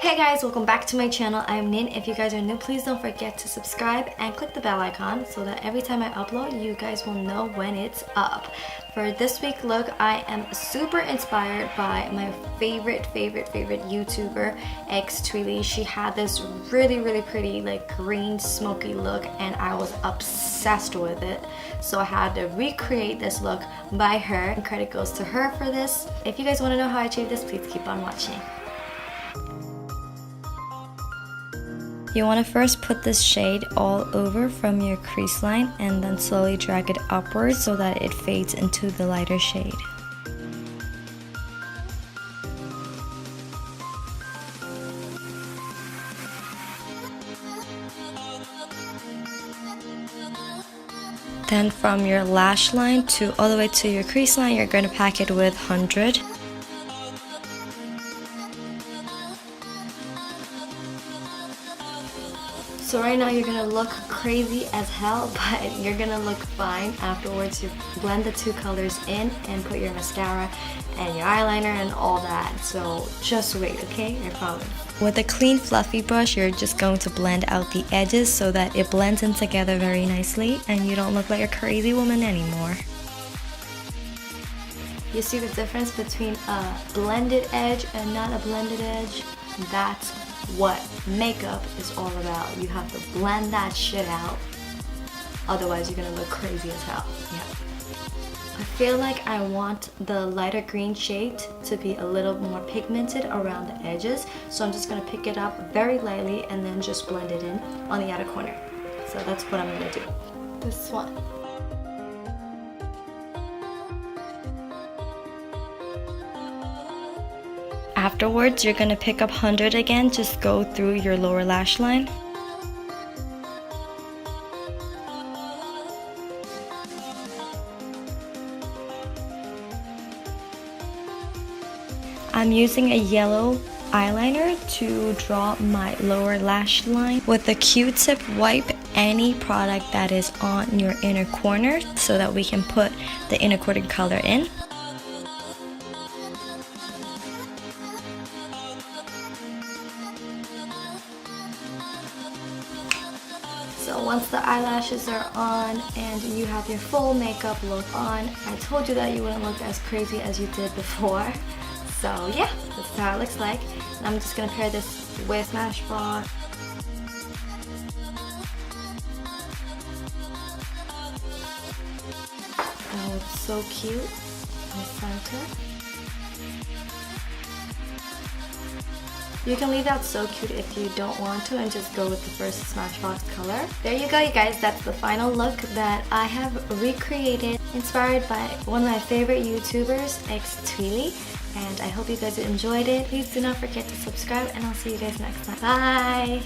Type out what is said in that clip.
Hey guys, welcome back to my channel. I'm Hnin. If you guys are new, please don't forget to subscribe and click the bell icon so that every time I upload, you guys will know when it's up. For this week's look, I am super inspired by my favorite YouTuber, XThuyle. She had this really pretty like green smoky look and I was obsessed with it. So I had to recreate this look by her and credit goes to her for this. If you guys want to know how I achieved this, please keep on watching. You want to first put this shade all over from your crease line and then slowly drag it upwards so that it fades into the lighter shade. Then from your lash line to all the way to your crease line, you're going to pack it with 100. So right now you're gonna look crazy as hell, but you're gonna look fine afterwards. You blend the two colors in and put your mascara and your eyeliner and all that. So just wait, okay? I promise. With a clean fluffy brush, you're just going to blend out the edges so that it blends in together very nicely and you don't look like a crazy woman anymore. You see the difference between a blended edge and not a blended edge? That's what makeup is all about. You have to blend that shit out, otherwise you're gonna look crazy as hell. Yeah. I feel like I want the lighter green shade to be a little more pigmented around the edges, so I'm just gonna pick it up very lightly and then just blend it in on the outer corner. So that's what I'm gonna do. This one. Afterwards, you're going to pick up 100 again, just go through your lower lash line. I'm using a yellow eyeliner to draw my lower lash line. With a Q-tip, wipe any product that is on your inner corner so that we can put the inner corner color in. So once the eyelashes are on and you have your full makeup look on, I told you that you wouldn't look as crazy as you did before. So yeah, this is how it looks like. And I'm just going to pair this with Smashbox. Oh, it's so cute in the center. You can leave out so cute if you don't want to and just go with the first Smashbox color. There you go, you guys. That's the final look that I have recreated, inspired by one of my favorite YouTubers, XThuyle. And I hope you guys enjoyed it. Please do not forget to subscribe and I'll see you guys next time. Bye!